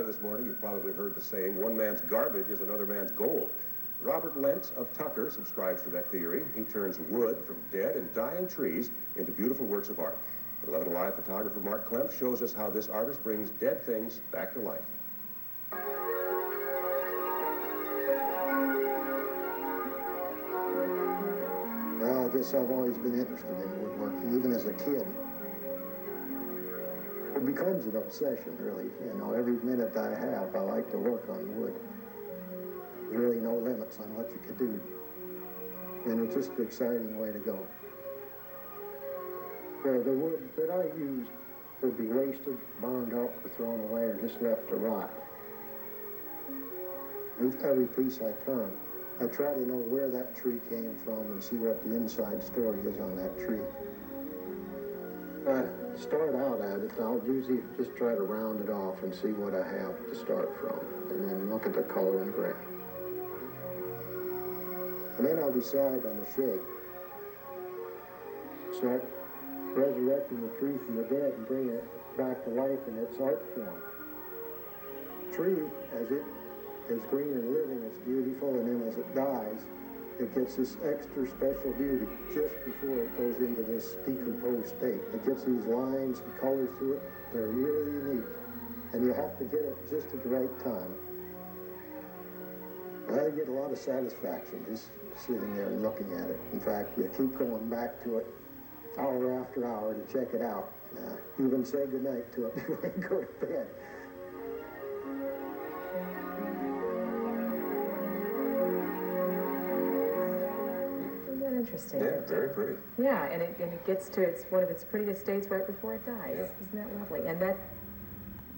this morning, you've probably heard the saying, one man's garbage is another man's gold. Robert Lentz of Tucker subscribes to that theory. He turns wood from dead and dying trees into beautiful works of art. At 11 Alive, photographer Mark Klemp shows us how this artist brings dead things back to life. Well, I guess I've always been interested in woodworking, even as a kid. It becomes an obsession, really. You know, every minute I have, I like to work on wood. There's really no limits on what you could do. And it's just an exciting way to go. Well, the wood that I used would be wasted, burned up, or thrown away, or just left to rot. With every piece I turn, I try to know where that tree came from and see what the inside story is on that tree. I start out at it, I'll usually just try to round it off and see what I have to start from, and then look at the color and grain. And then I'll decide on the shape. Start resurrecting the tree from the dead and bring it back to life in its art form. Tree, as it is green and living, it's beautiful, and then as it dies, it gets this extra special beauty just before it goes into this decomposed state. It gets these lines and colors to it. They're really unique, and you have to get it just at the right time. I get a lot of satisfaction just sitting there and looking at it. In fact, you keep going back to it hour after hour to check it out. Even say goodnight to it before you go to bed. Interesting. Yeah, very pretty. Yeah, and it gets to one of its prettiest states right before it dies. Yeah. Isn't that lovely? And that